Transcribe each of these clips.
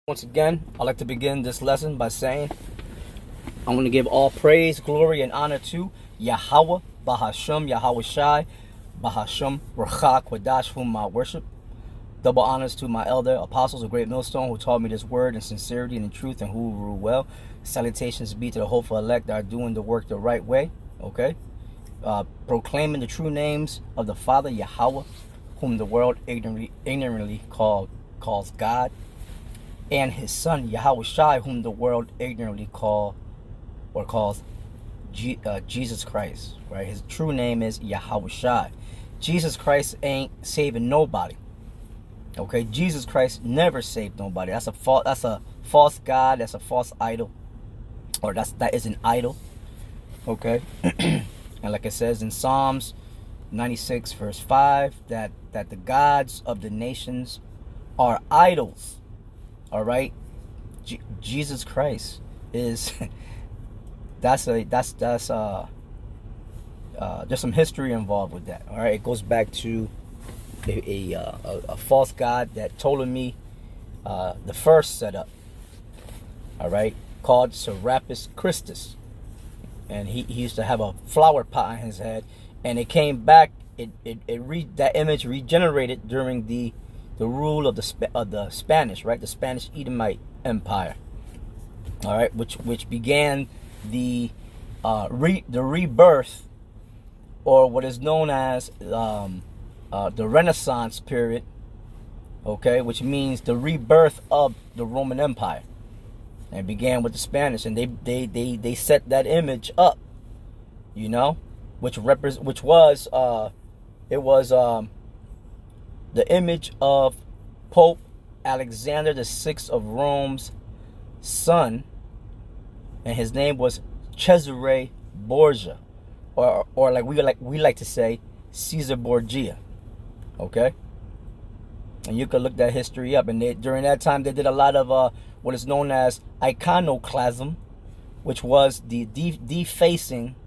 Once again, I'd like to begin this lesson by saying I want to give all praise, glory, and honor to Yahweh, Bahasham, Yahweh Shai, Bahasham, Rachak, Kwadash, whom I worship. Double honors to my elder apostles of Great Millstone who taught me this word in sincerity and in truth and who rule well. Salutations be to the hopeful elect that are doing the work the right way. Okay? Proclaiming the true names of the Father, Yahweh, whom the world ignorantly calls God, and his son Yahweh Shai, whom the world ignorantly calls Jesus Christ. Right? His true name is Yahweh Shai. Jesus Christ ain't saving nobody. Okay, Jesus Christ never saved nobody. That's a false god. That's a false idol, or that is an idol. Okay, and like it says in Psalms 96 verse 5, that the gods of the nations are idols. All right, Jesus Christ is there's some history involved with that. All right, it goes back to a false god that Ptolemy the first set up. All right, called Serapis Christus, and he used to have a flower pot on his head, and it came back. That image regenerated during the rule of the Spanish, right? The Spanish Edomite Empire. All right, which began the rebirth, or what is known as the Renaissance period. Okay, which means the rebirth of the Roman Empire. And it began with the Spanish, and they set that image up, you know, which was the image of Pope Alexander VI of Rome's son, and his name was Cesare Borgia, or like we like to say, Caesar Borgia. Okay, and you could look that history up, and during that time they did a lot of what is known as iconoclasm, which was the defacing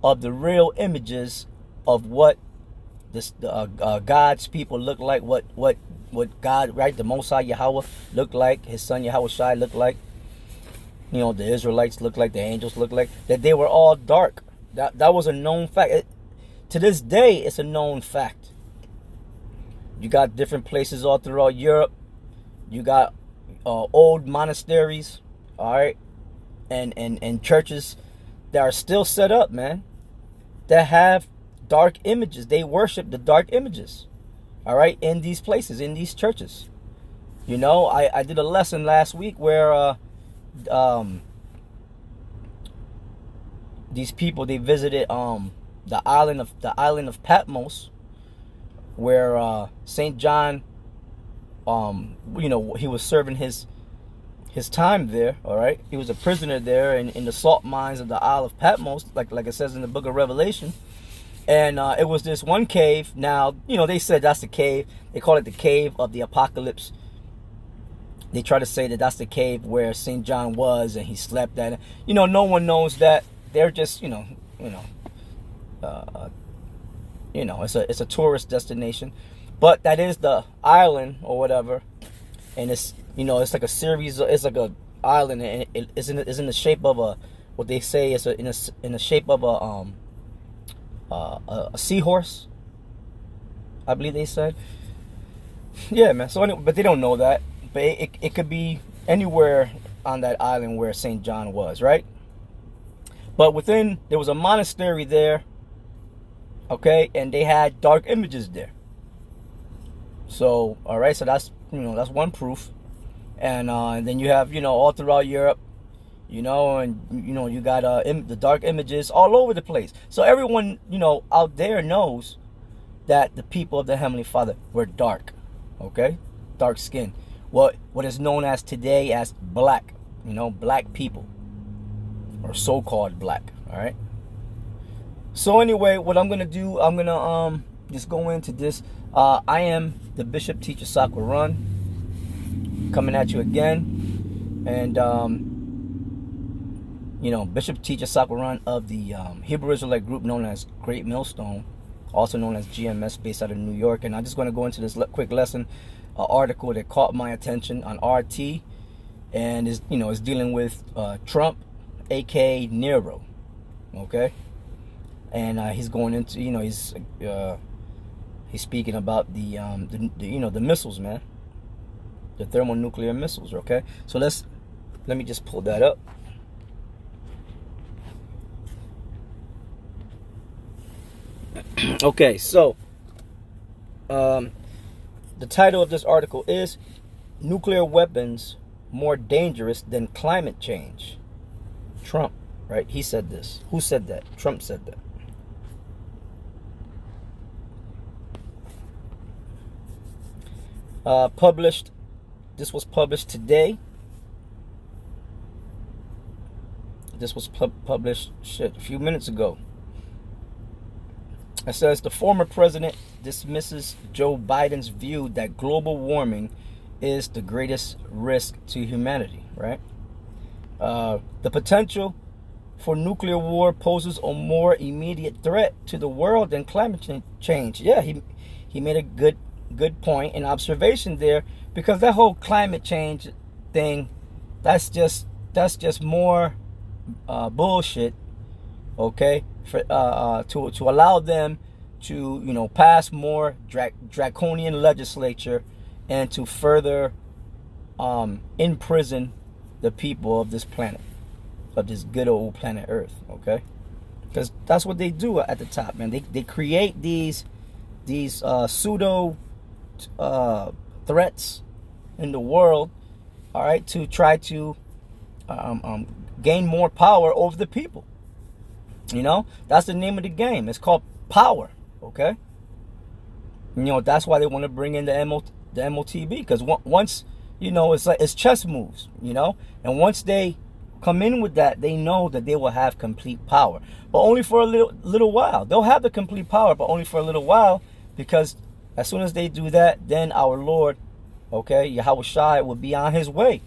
of the real images of what God's people look like, what God, right, the Most High Yahweh looked like, his son Yahweh Shai looked like, you know, the Israelites looked like, the angels looked like, that they were all dark. That was a known fact. To this day, it's a known fact. You got different places all throughout Europe. You got old monasteries, all right, and churches that are still set up, man, that have dark images. They worship the dark images, all right, in these places, in these churches. You know, I did a lesson last week where these people, they visited the island of Patmos, where Saint John, you know, he was serving his time there. All right, he was a prisoner there in the salt mines of the Isle of Patmos, like it says in the book of Revelation. And it was this one cave. Now, you know, they said that's the cave. They call it the cave of the apocalypse. They try to say that that's the cave where Saint John was and he slept at. You know, no one knows that. They're just, you know, it's a tourist destination, but that is the island or whatever. And it's, you know, it's like a series. It's like a island, and it's in the shape of what they say is in the shape of a seahorse, I believe they said. Yeah, man. So anyway, but they don't know that. But it could be anywhere on that island where Saint John was, right? But there was a monastery there, okay, and they had dark images there. So, all right, so that's one proof. And then you have, you know, all throughout Europe, you know, and, you know, you got the dark images all over the place. So everyone, you know, out there knows that the people of the Heavenly Father were dark, okay, dark skin. What is known as today as black, you know, black people, or so-called black. All right. So anyway, what I'm gonna do, I'm gonna just go into this. I am the Bishop Teacher Sakwaran, coming at you again, and you know, Bishop Teacher Sakwaran of the Hebrew Israelite group known as Great Millstone, also known as GMS, based out of New York. And I'm just going to go into this quick lesson article that caught my attention on RT. and is dealing with Trump, aka Nero. Okay, and he's going into he's speaking about the missiles, man, the thermonuclear missiles. Okay, so let me just pull that up. Okay, so the title of this article is "Nuclear Weapons More Dangerous Than Climate Change." Trump, right? He said this. Who said that? Trump said that. This was published today. This was published a few minutes ago. It says the former president dismisses Joe Biden's view that global warming is the greatest risk to humanity, right? The potential for nuclear war poses a more immediate threat to the world than climate change. Yeah, he made a good point and observation there, because that whole climate change thing, that's just more bullshit. Okay, for to allow them to pass more draconian legislature and to further imprison the people of this planet, of this good old planet Earth. Okay, because that's what they do at the top, man. They create these pseudo threats in the world, all right, to try to gain more power over the people. That's the name of the game. It's called power. Okay. That's why they want to bring in the MOTB, because once it's like it's chess moves. And once they come in with that, they know that they will have complete power, but only for a little while. They'll have the complete power, but only for a little while, because as soon as they do that, then our Lord, okay, Yahweh Shai, will be on his way,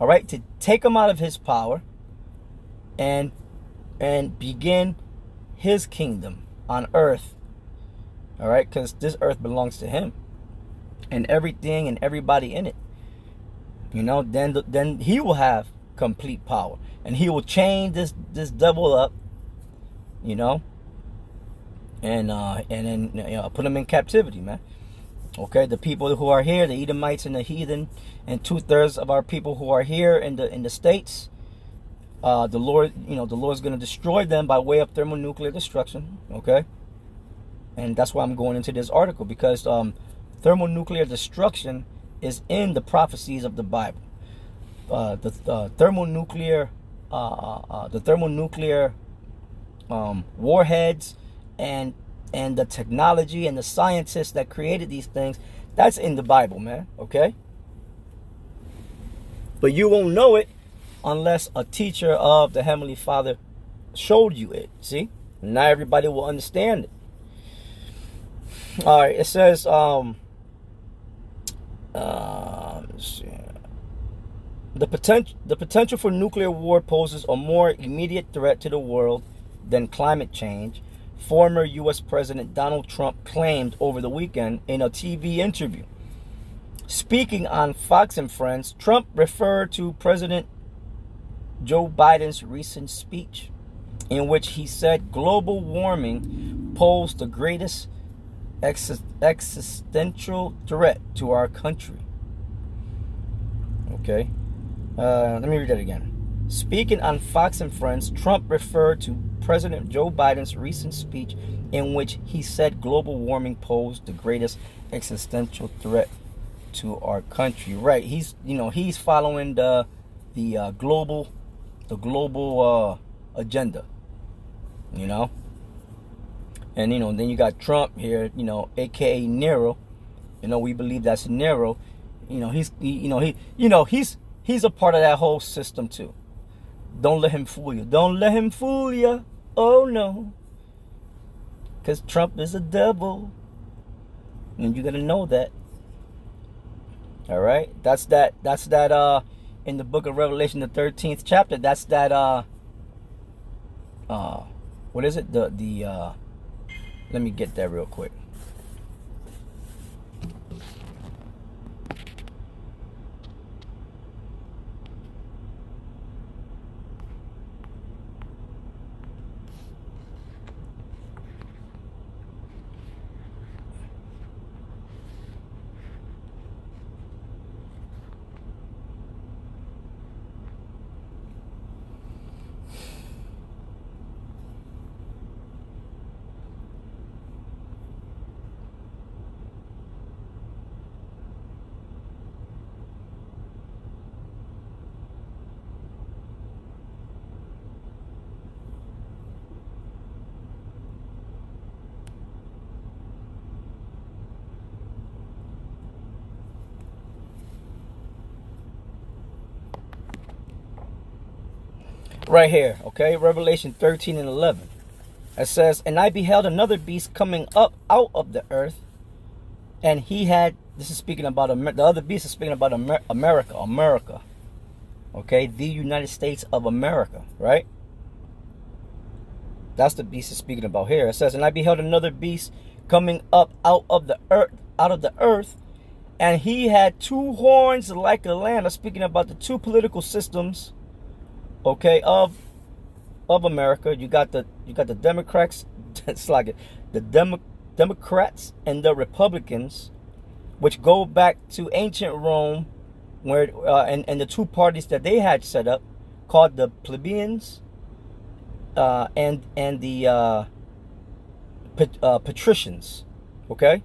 all right, to take him out of his power and begin his kingdom on earth, all right, because this earth belongs to him and everything and everybody in it. Then he will have complete power, and he will chain this devil up, and then put him in captivity, man. Okay, the people who are here, the Edomites and the heathen, and 2/3 of our people who are here in the states, the Lord's going to destroy them by way of thermonuclear destruction. Okay, and that's why I'm going into this article, because thermonuclear destruction is in the prophecies of the Bible. The thermonuclear warheads and the technology and the scientists that created these things, that's in the Bible, man. Okay, but you won't know it unless a teacher of the Heavenly Father showed you it. See, not everybody will understand it. All right, it says let's see. The potential for nuclear war poses a more immediate threat to the world than climate change, former U.S. President Donald Trump claimed over the weekend in a TV interview. Speaking on Fox and Friends, Trump referred to President Joe Biden's recent speech, in which he said global warming posed the greatest existential threat to our country. Okay, let me read that again. Speaking on Fox and Friends, Trump referred to President Joe Biden's recent speech, in which he said global warming posed the greatest existential threat to our country. Right? He's following the global agenda. And then you got Trump here, aka Nero. We believe that's Nero. He's a part of that whole system too. Don't let him fool you. Don't let him fool you. Oh no. Because Trump is a devil. And you gotta know that. All right? That's that in the book of Revelation, the 13th chapter, that's that what is it? Let me get that real quick. Right here, okay? Revelation 13 and 11. It says, and I beheld another beast coming up out of the earth, and he had, this is speaking about, the other beast is speaking about America. Okay, the United States of America, right? That's the beast is speaking about here. It says, and I beheld another beast coming up out of the earth, and he had two horns like a lamb. That's speaking about the two political systems, okay, of America. You got the Democrats, it's like the Democrats and the Republicans, which go back to ancient Rome, where and the two parties that they had set up, called the plebeians and the patricians, okay.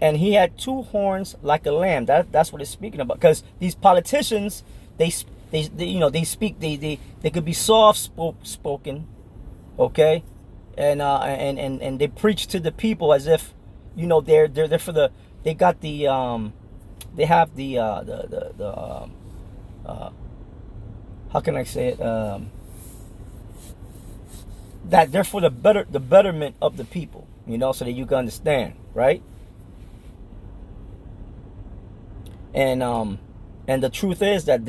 And he had two horns like a lamb. That's what it's speaking about. Because these politicians, they you know, they speak, they could be soft spoken, okay, and they preach to the people as if, you know, they're for the, they got the they have the how can I say it, that they're for the betterment of the people, you know, so that you can understand, right? And the truth is that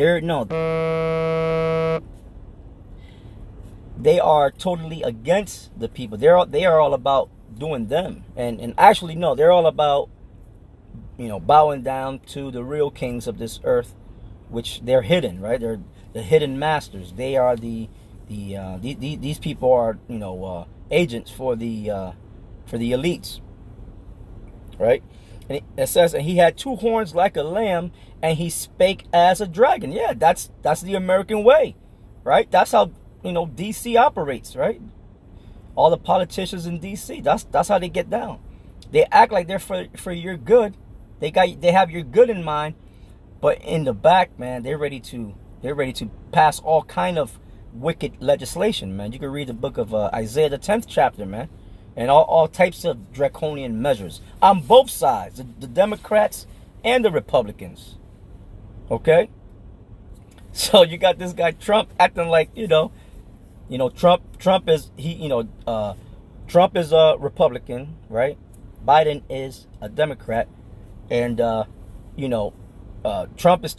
they are totally against the people. They are all about doing them, and actually no, they're all about, you know, bowing down to the real kings of this earth, which they're hidden, right? They're the hidden masters. They are these people are, you know, agents for the elites, right? And it says, and he had two horns like a lamb, and he spake as a dragon. Yeah, that's the American way, right? That's how, you know, DC operates, right? All the politicians in DC, that's how they get down. They act like they're for your good. They have your good in mind, but in the back, man, they're ready to pass all kind of wicked legislation, man. You can read the book of Isaiah, the 10th chapter, man. And all types of draconian measures on both sides, the Democrats and the Republicans. Okay? So you got this guy Trump acting like, you know, Trump is Trump is a Republican, right? Biden is a Democrat, and Trump is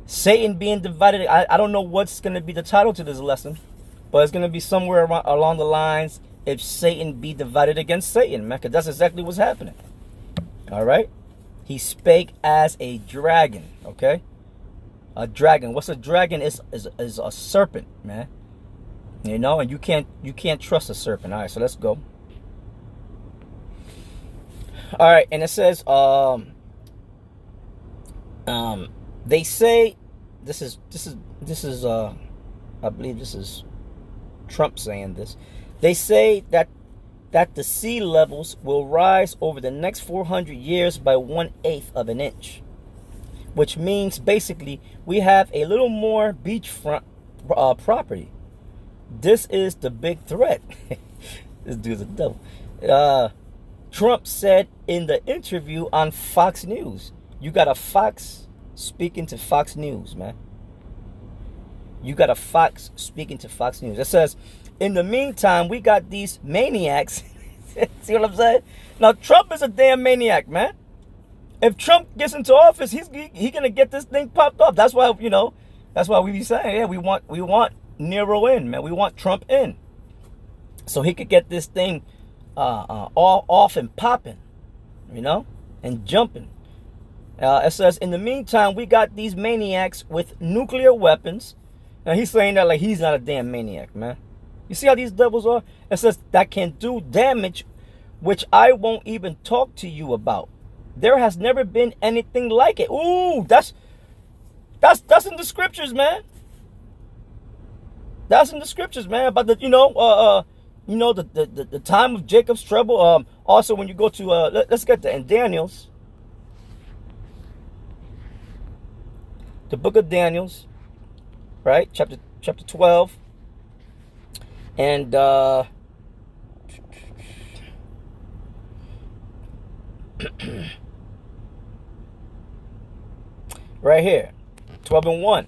Satan being divided. I don't know what's going to be the title to this lesson, but it's going to be somewhere along the lines, if Satan be divided against Satan, man, because that's exactly what's happening. All right? He spake as a dragon, okay? A dragon. What's a dragon? Is a serpent, man. You know, and you can't trust a serpent. All right, so let's go. All right, and it says, they say, this is I believe this is Trump saying this. They say that the sea levels will rise over the next 400 years by 1/8 of an inch, which means basically we have a little more beachfront property. This is the big threat. This dude's a devil. Trump said in the interview on Fox News. You got a Fox speaking to Fox News, man. You got a Fox speaking to Fox News. It says, in the meantime, we got these maniacs. See what I'm saying? Now, Trump is a damn maniac, man. If Trump gets into office, he's gonna get this thing popped up. That's why, that's why we be saying, yeah, we want Nero in, man. We want Trump in, so he could get this thing all off and popping, and jumping. It says, in the meantime, we got these maniacs with nuclear weapons. Now, he's saying that like he's not a damn maniac, man. You see how these devils are? It says that can do damage, which I won't even talk to you about. There has never been anything like it. Ooh, that's in the scriptures, man. That's in the scriptures, man. About the the time of Jacob's trouble. Also, when you go to let's get to in Daniel's, the book of Daniel's, right? Chapter 12. And right here, 12 and 1.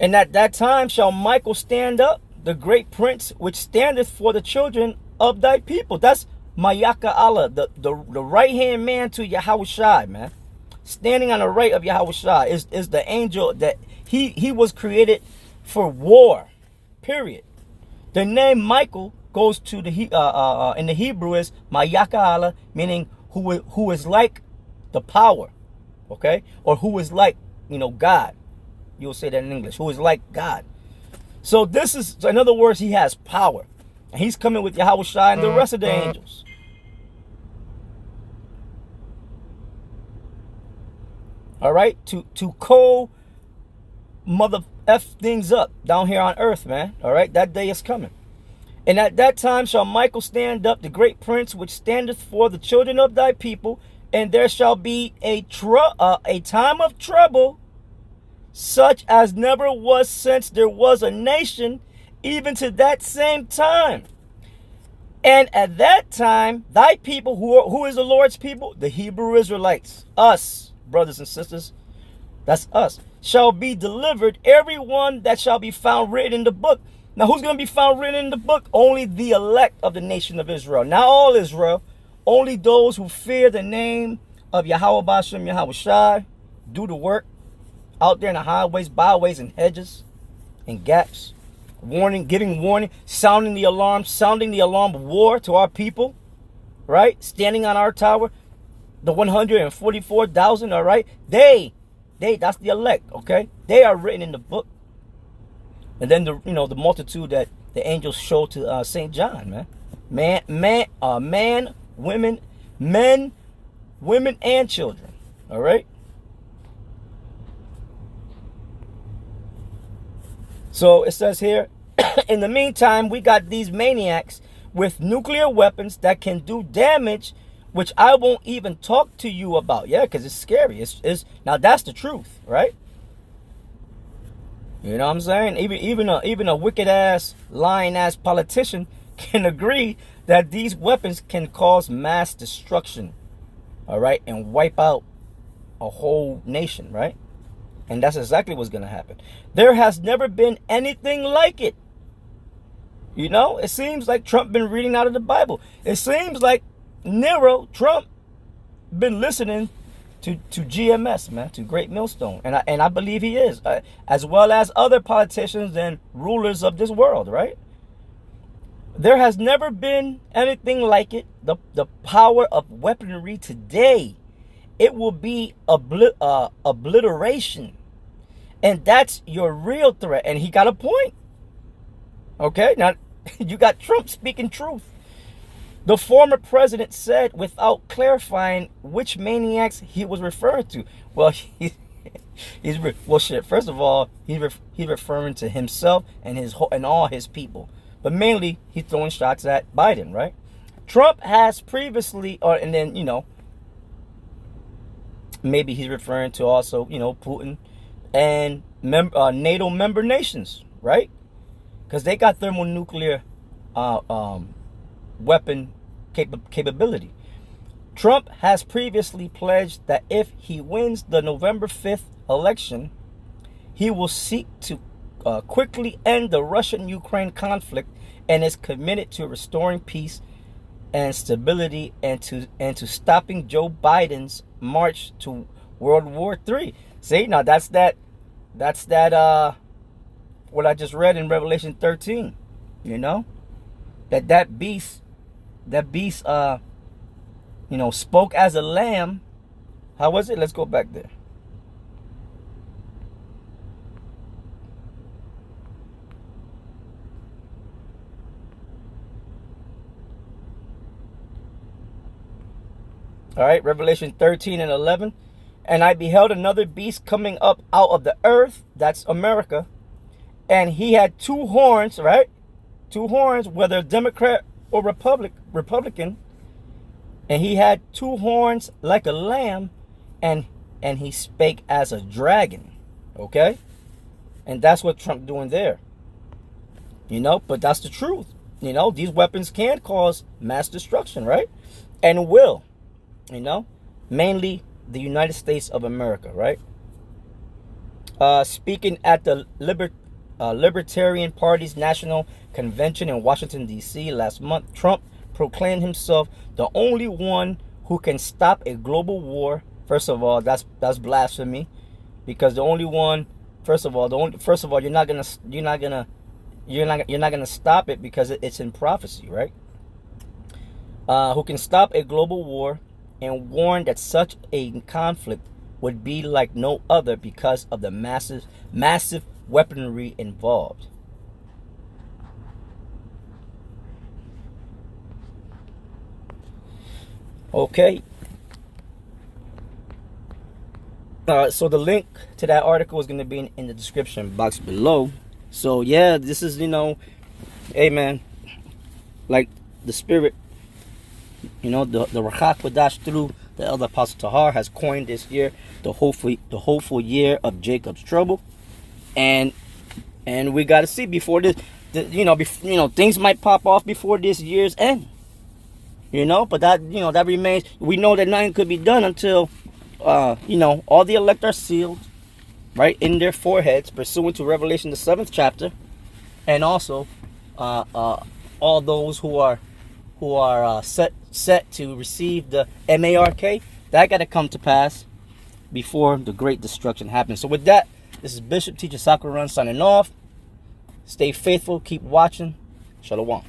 And at that time shall Michael stand up, the great prince, which standeth for the children of thy people. That's Mayaka Allah, the right-hand man to Yahushua, man. Standing on the right of Yahushua is the angel that he was created for war, period. The name Michael goes to the in the Hebrew is Mayaka Allah, meaning who is like the power, okay? Or who is like, God. You'll say that in English. Who is like God. So this is, in other words, he has power. And he's coming with Yahushua and the rest of the angels. All right? To mother F things up down here on earth, man. All right? That day is coming. And at that time shall Michael stand up, the great prince, which standeth for the children of thy people. And there shall be a time of trouble, such as never was since there was a nation, even to that same time. And at that time, thy people, who is the Lord's people? The Hebrew Israelites, us, brothers and sisters, that's us, shall be delivered, every one that shall be found written in the book. Now, who's going to be found written in the book? Only the elect of the nation of Israel. Not all Israel, only those who fear the name of Yahweh Bashem Yahushai, do the work, out there in the highways, byways, and hedges, and gaps, giving warning, sounding the alarm of war to our people, right? Standing on our tower, the 144,000, all right? That's the elect, okay? They are written in the book. And then the multitude that the angels show to St. John, man. Men, women, and children, all right? So it says here, in the meantime, we got these maniacs with nuclear weapons that can do damage, which I won't even talk to you about. Yeah, because it's scary. It's now that's the truth, right? You know what I'm saying? Even a wicked ass, lying ass politician can agree that these weapons can cause mass destruction, all right, and wipe out a whole nation, right? And that's exactly what's going to happen. There has never been anything like it. It seems like Trump been reading out of the Bible. It seems like Trump been listening to GMS, man, to Great Millstone. And I believe he is, as well as other politicians and rulers of this world, right? There has never been anything like it. The power of weaponry today, it will be obliteration. And that's your real threat. And he got a point. Okay, now you got Trump speaking truth. The former president said without clarifying which maniacs he was referring to. Well, shit. First of all, he's referring to himself and all his people. But mainly, he's throwing shots at Biden, right? Trump has previously, maybe he's referring to also, Putin and NATO member nations, right? Because they got thermonuclear weapon capability. Trump has previously pledged that if he wins the November 5th election, he will seek to quickly end the Russian-Ukraine conflict and is committed to restoring peace and stability and to stopping Joe Biden's march to World War III. See, now that's that what I just read in Revelation 13, that beast spoke as a lamb. How was it? Let's go back there. All right, Revelation 13 and 11. And I beheld another beast coming up out of the earth. That's America. And he had two horns, right? Two horns, whether Democrat or Republican. And he had two horns like a lamb. And he spake as a dragon. Okay? And that's what Trump doing there. But that's the truth. These weapons can cause mass destruction, right? And will. Mainly the United States of America, right? Speaking at the Libertarian Party's National Convention in Washington, D.C. last month, Trump proclaimed himself the only one who can stop a global war. First of all, that's blasphemy, because the only one, first of all, you're not gonna stop it, because it's in prophecy, right? Who can stop a global war, and warned that such a conflict would be like no other because of the massive weaponry involved. Okay. So the link to that article is going to be in the description box below. So yeah, this is, hey man, like the Spirit, the Ruach HaKodesh through the Elder Apostle Tahar has coined this year the hopeful year of Jacob's trouble, and we got to see before this, things might pop off before this year's end, but that remains. We know that nothing could be done until all the elect are sealed, right, in their foreheads, pursuant to Revelation the 7th chapter, and also all those who are set to receive the MARK, that got to come to pass before the great destruction happens. So with that, this is Bishop Teacher Sakuran signing off. Stay faithful, keep watching. Shalom.